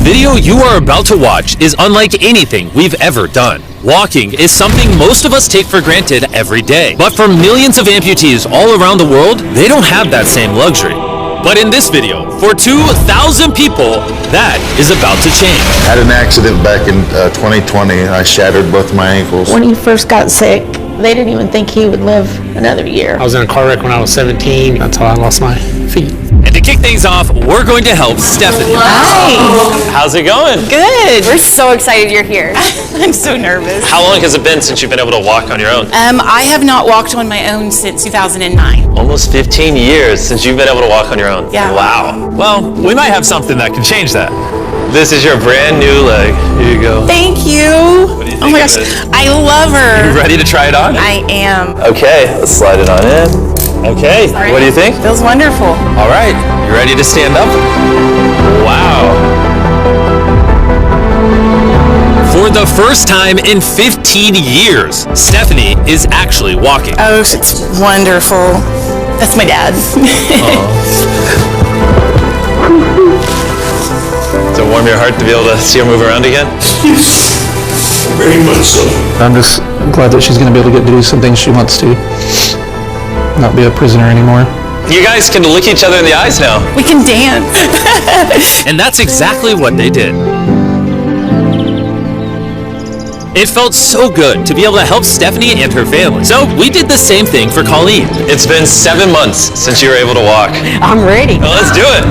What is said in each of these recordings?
video you are about to watch is unlike anything we've ever done. Walking is something most of us take for granted every day. But for millions of amputees all around the world, they don't have that same luxury. But in this video, for 2,000 people, that is about to change. I had an accident back in 2020. I shattered both my ankles. When he first got sick, they didn't even think he would live another year. I was in a car wreck when I was 17. That's how I lost my feet. And to kick things off, we're going to help Stephanie. Hi. How's it going? Good. We're so excited you're here. I'm so nervous. How long has it been since you've been able to walk on your own? I have not walked on my own since 2009. Almost 15 years since you've been able to walk on your own. Yeah. Wow. Well, we might have something that can change that. This is your brand new leg. Here you go. Thank you. What do you think Oh my of gosh, it? I love her. You ready to try it on? I am. Okay, let's slide it on in. Okay, what do you think? Feels wonderful. All right, you ready to stand up? Wow. For the first time in 15 years, Stephanie is actually walking. Oh, it's wonderful. That's my dad. Does it warm your heart to be able to see her move around again? Very much so. I'm just glad that she's going to be able to get to do some things she wants to. Not be a prisoner anymore. You guys can look each other in the eyes now. We can dance. And that's exactly what they did. It felt so good to be able to help Stephanie and her family. So we did the same thing for Colleen. It's been 7 months since you were able to walk. I'm ready. Well, let's do it.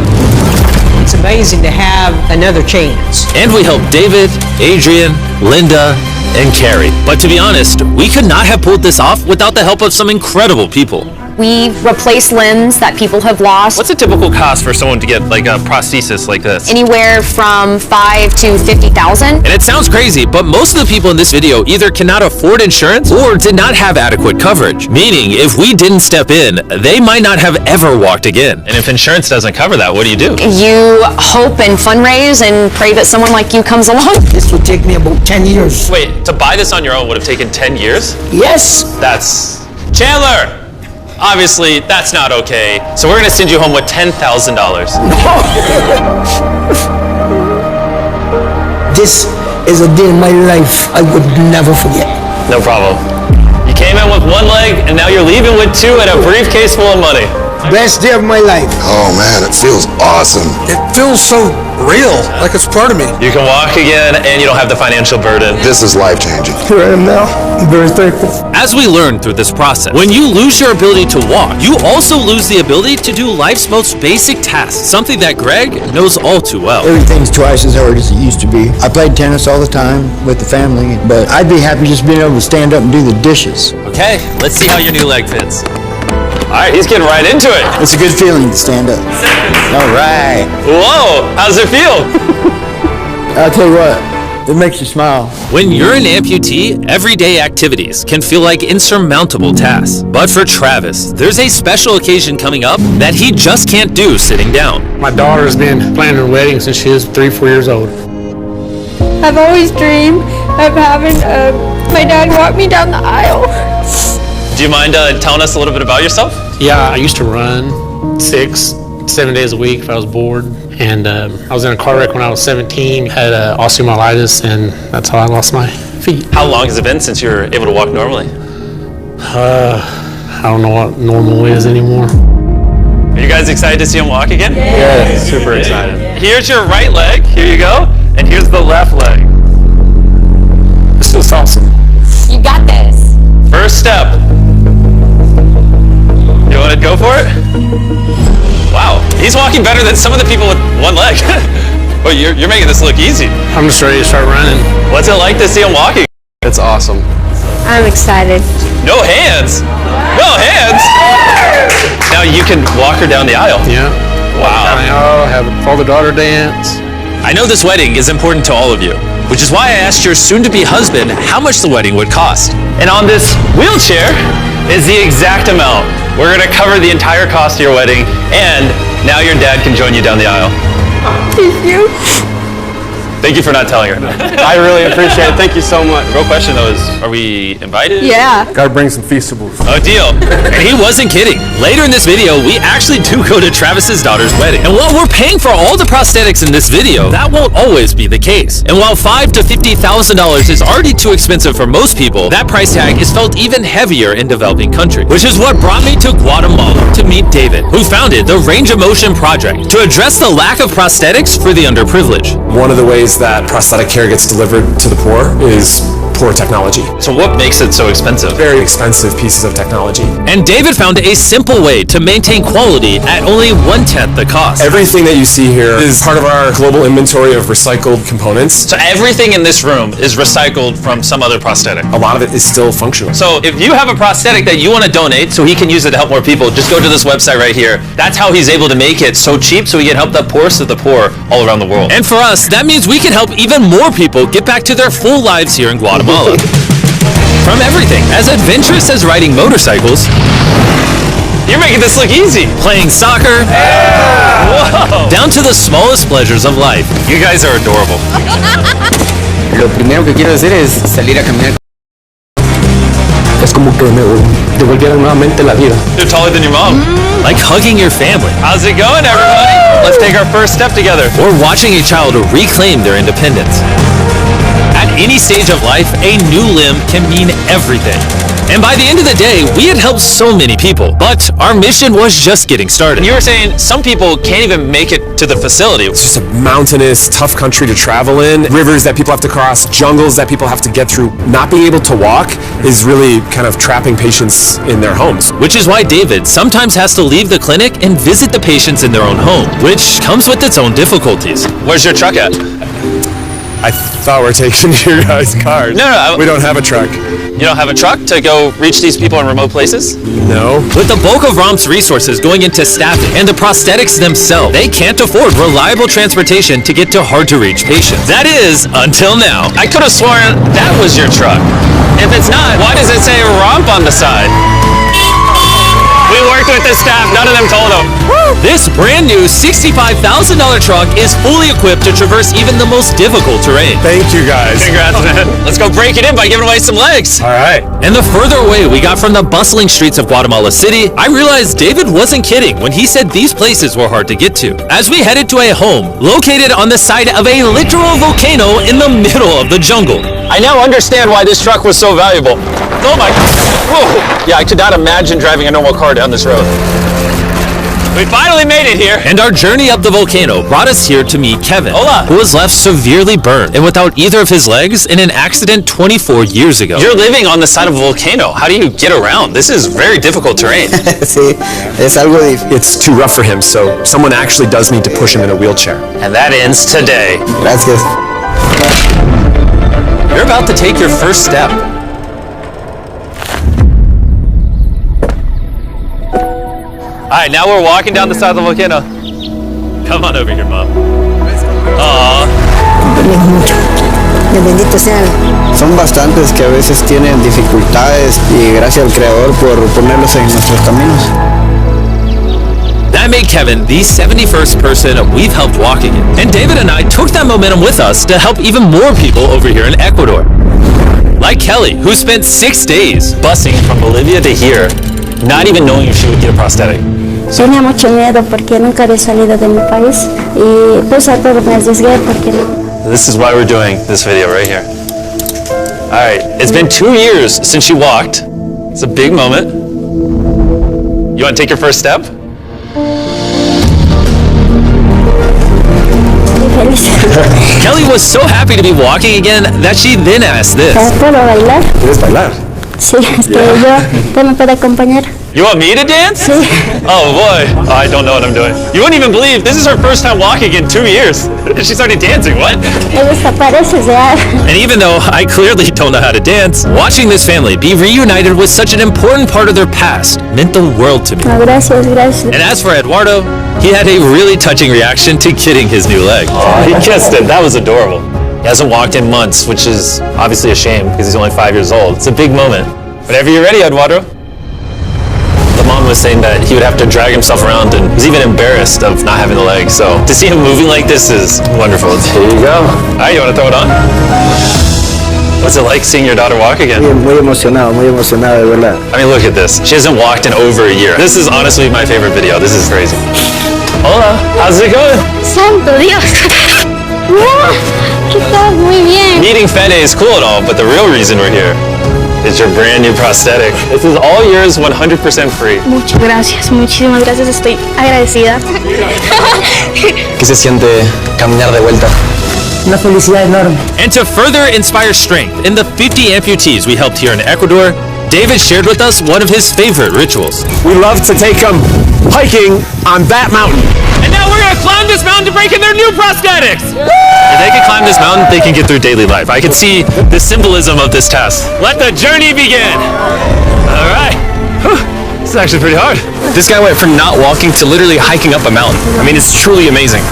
It's amazing to have another chance. And we helped David, Adrian, Linda, and Carrie. But to be honest, we could not have pulled this off without the help of some incredible people. We replace limbs that people have lost. What's a typical cost for someone to get like a prosthesis like this? Anywhere from $5,000 to $50,000. And it sounds crazy, but most of the people in this video either cannot afford insurance or did not have adequate coverage. Meaning, if we didn't step in, they might not have ever walked again. And if insurance doesn't cover that, what do? You hope and fundraise and pray that someone like you comes along. This will take me about 10 years. Wait, to buy this on your own would have taken 10 years? Yes. That's... Chandler! Obviously, that's not okay. So we're gonna send you home with $10,000. This is a day in my life I would never forget. No problem. You came in with one leg, and now you're leaving with two and a briefcase full of money. Best day of my life. Oh man, it feels awesome. It feels so real, like it's part of me. You can walk again, and you don't have the financial burden. This is life-changing. Here I am now. I'm very thankful. As we learn through this process, when you lose your ability to walk, you also lose the ability to do life's most basic tasks, something that Greg knows all too well. Everything's twice as hard as it used to be. I played tennis all the time with the family, but I'd be happy just being able to stand up and do the dishes. Okay, let's see how your new leg fits. All right, he's getting right into it. It's a good feeling to stand up. All right. Whoa, how does it feel? I'll tell you what, it makes you smile. When you're an amputee, everyday activities can feel like insurmountable tasks. But for Travis, there's a special occasion coming up that he just can't do sitting down. My daughter's been planning her wedding since she was 3-4 years old. I've always dreamed of having my dad walk me down the aisle. Do you mind telling us a little bit about yourself? Yeah, I used to run 6-7 days a week if I was bored. And I was in a car wreck when I was 17, had osteomyelitis, and that's how I lost my feet. How long has it been since you were able to walk normally? I don't know what normal is anymore. Are you guys excited to see him walk again? Yeah, super excited. Here's your right leg, here you go, and here's the left leg. This is awesome. You got this. First step. You want to go for it? Wow, he's walking better than some of the people with one leg. Well, you're making this look easy. I'm just ready to start running. What's it like to see him walking? It's awesome. I'm excited. No hands? No hands? Now you can walk her down the aisle. Yeah. Wow. I'll have a father-daughter dance. I know this wedding is important to all of you, which is why I asked your soon-to-be husband how much the wedding would cost. And on this wheelchair is the exact amount. We're gonna cover the entire cost of your wedding, and now your dad can join you down the aisle. Thank you. Thank Thank you for not telling her. I really appreciate it. Thank you so much. Real question though is, are we invited? Yeah. Gotta bring some Feastables. Oh, deal. And he wasn't kidding. Later in this video, we actually do go to Travis's daughter's wedding. And while we're paying for all the prosthetics in this video, that won't always be the case. And while $5,000 to $50,000 is already too expensive for most people, that price tag is felt even heavier in developing countries. Which is what brought me to Guatemala to meet David, who founded the Range of Motion Project to address the lack of prosthetics for the underprivileged. One of the ways that prosthetic care gets delivered to the poor is poor technology. So what makes it so expensive? Very expensive pieces of technology. And David found a simple way to maintain quality at only 1/10 the cost. Everything that you see here is part of our global inventory of recycled components. So everything in this room is recycled from some other prosthetic. A lot of it is still functional. So if you have a prosthetic that you want to donate so he can use it to help more people, just go to this website right here. That's how he's able to make it so cheap so he can help the poorest of the poor all around the world. And for us, that means we can help even more people get back to their full lives here in Guatemala. From everything as adventurous as riding motorcycles. You're making this look easy. Playing soccer. Whoa. Down to the smallest pleasures of life. You guys are adorable. Lo primero que quiero hacer es salir a caminar. Es como que me devolvieran nuevamente la vida. You're taller than your mom. Like hugging your family. How's it going, everybody? Let's take our first step together. Or watching a child reclaim their independence. At any stage of life, a new limb can mean everything. And by the end of the day, we had helped so many people, but our mission was just getting started. You were saying some people can't even make it to the facility. It's just a mountainous, tough country to travel in. Rivers that people have to cross, jungles that people have to get through. Not being able to walk is really kind of trapping patients in their homes. Which is why David sometimes has to leave the clinic and visit the patients in their own home, which comes with its own difficulties. Where's your truck at? I thought we were taking your guys' cars. No, we don't have a truck. You don't have a truck to go reach these people in remote places? No. With the bulk of ROM's resources going into staffing and the prosthetics themselves, they can't afford reliable transportation to get to hard-to-reach patients. That is, until now. I could have sworn that was your truck. If it's not, why does it say ROMP on the side? We worked with the staff, none of them told them. This brand new $65,000 truck is fully equipped to traverse even the most difficult terrain. Thank you guys. Congrats, man. Let's go break it in by giving away some legs. All right. And the further away we got from the bustling streets of Guatemala City, I realized David wasn't kidding when he said these places were hard to get to. As we headed to a home located on the side of a literal volcano in the middle of the jungle. I now understand why this truck was so valuable. Oh my, whoa. Yeah, I could not imagine driving a normal car down this road. We finally made it here. And our journey up the volcano brought us here to meet Kevin, Hola, who was left severely burned and without either of his legs in an accident 24 years ago. You're living on the side of a volcano. How do you get around? This is very difficult terrain. Sí, es algo difícil. It's too rough for him, so someone actually does need to push him in a wheelchair. And that ends today. Gracias. You're about to take your first step. All right, now we're walking down the side of the volcano. Come on over here, Mom. Aww. Bendito sea. Son bastantes que a veces tienen dificultades y gracias al Creador por ponerlos en nuestros caminos. That made Kevin the 71st person we've helped walk again. And David and I took that momentum with us to help even more people over here in Ecuador. Like Kelly, who spent 6 days busing from Bolivia to here, not even knowing if she would get a prosthetic. Tenía mucho miedo porque nunca había salido de mi país y pues a todo me arriesgué porque no. This is why we're doing this video right here. All right, it's been 2 years since she walked. It's a big moment. You want to take your first step? Kelly was so happy to be walking again that she then asked this. ¿Puedo bailar? ¿Quieres bailar? Sí, es que yo me puede acompañar. You want me to dance? Sí. Oh boy, I don't know what I'm doing. You wouldn't even believe this is her first time walking in 2 years. And she started dancing, what? Me gusta, pareces real. And even though I clearly don't know how to dance, watching this family be reunited with such an important part of their past meant the world to me. No, gracias, gracias. And as for Eduardo, he had a really touching reaction to getting his new leg. Oh, he kissed it. That was adorable. He hasn't walked in months, which is obviously a shame because he's only 5 years old. It's a big moment. Whenever you're ready, Eduardo. The mom Everyone was saying that he would have to drag himself around and was even embarrassed of not having the leg. So to see him moving like this is wonderful. Here you go. All right, you want to throw it on? What's it like seeing your daughter walk again? Muy emocionado, de verdad. I mean, look at this. She hasn't walked in over a year. This is honestly my favorite video. This is crazy. Hola, how's it going? Santo Dios. ¿Qué tal? Muy bien. Meeting Fede is cool and all, but the real reason we're here is your brand new prosthetic. This is all yours, 100% free. Muchas gracias, muchísimas gracias. Estoy agradecida. ¿Qué se siente caminar de vuelta? Una felicidad enorme. And to further inspire strength in the 50 amputees we helped here in Ecuador, David shared with us one of his favorite rituals. We love to take them hiking on that mountain. And now we're gonna climb this mountain to break in their new prosthetics! If they can climb this mountain, they can get through daily life. I can see the symbolism of this task. Let the journey begin! All right. Whew. This is actually pretty hard. This guy went from not walking to literally hiking up a mountain. I mean, it's truly amazing.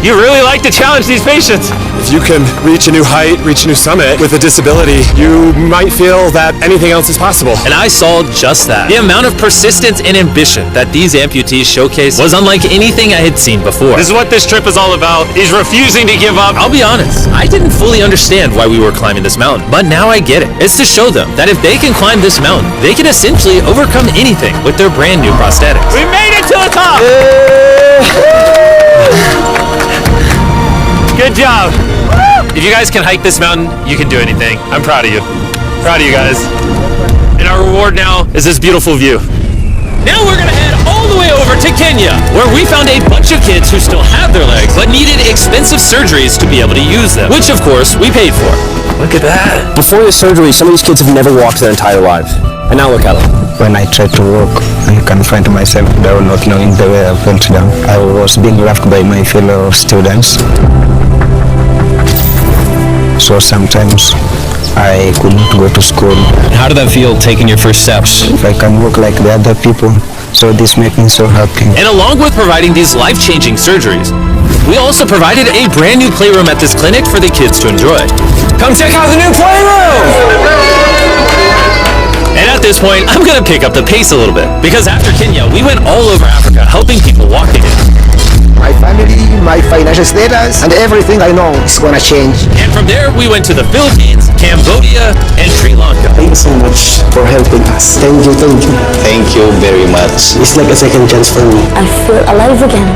You really like to challenge these patients. If you can reach a new height, reach a new summit with a disability, you might feel that anything else is possible. And I saw just that. The amount of persistence and ambition that these amputees showcased was unlike anything I had seen before. This is what this trip is all about, is refusing to give up. I'll be honest, I didn't fully understand why we were climbing this mountain, but now I get it. It's to show them that if they can climb this mountain, they can essentially overcome anything with their brand new prosthetics. We made it to the top! Good job. If you guys can hike this mountain, you can do anything. I'm proud of you. Proud of you guys. And our reward now is this beautiful view. Now we're gonna head all the way over to Kenya, where we found a bunch of kids who still have their legs, but needed expensive surgeries to be able to use them, which of course we paid for. Look at that. Before the surgery, some of these kids have never walked their entire lives. And now look at them. When I tried to walk, I confronted myself by not knowing the way I went down. I was being laughed by my fellow students. So sometimes I couldn't go to school. How did that feel, taking your first steps? I can walk like the other people, so this makes me so happy. And along with providing these life-changing surgeries, we also provided a brand new playroom at this clinic for the kids to enjoy. Come check out the new playroom! And at this point, I'm gonna pick up the pace a little bit, because after Kenya, we went all over Africa helping people walk again. My family, my financial status, and everything I know is gonna change. And from there, we went to the Philippines, Cambodia, and Sri Lanka. Thank you so much for helping us. Thank you, thank you. Thank you very much. It's like a second chance for me. I feel alive again.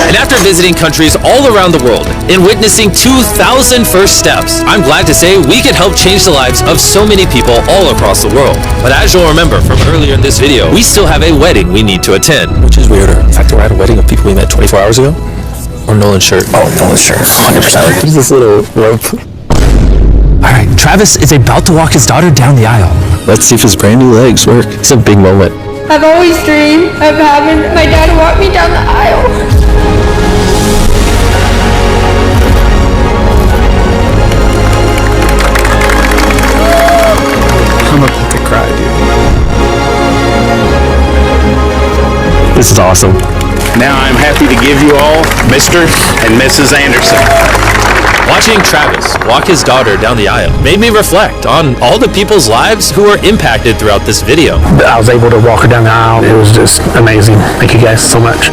And after visiting countries all around the world and witnessing 2,000 first steps, I'm glad to say we could help change the lives of so many people all across the world. But as you'll remember from earlier in this video, we still have a wedding we need to attend. Which is weirder, the fact that we're at a wedding of people we met 24 hours ago, or Nolan's shirt? Oh, Nolan's shirt, 100%. There's this little rope. All right, Travis is about to walk his daughter down the aisle. Let's see if his brand new legs work. It's a big moment. I've always dreamed of having my dad walk me down the aisle. I'm about to cry, dude. This is awesome. Now I'm happy to give you all Mr. and Mrs. Anderson. Watching Travis walk his daughter down the aisle made me reflect on all the people's lives who were impacted throughout this video. I was able to walk her down the aisle. It was just amazing. Thank you guys so much.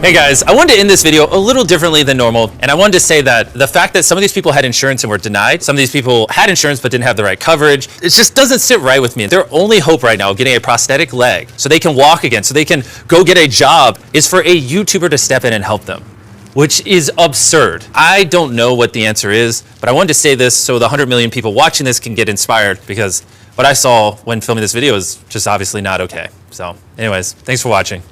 Hey guys, I wanted to end this video a little differently than normal, and I wanted to say that the fact that some of these people had insurance and were denied, some of these people had insurance but didn't have the right coverage, it just doesn't sit right with me. Their only hope right now of getting a prosthetic leg so they can walk again, so they can go get a job, is for a YouTuber to step in and help them, which is absurd. I don't know what the answer is, but I wanted to say this so the 100 million people watching this can get inspired, because what I saw when filming this video is just obviously not okay. So anyways, thanks for watching.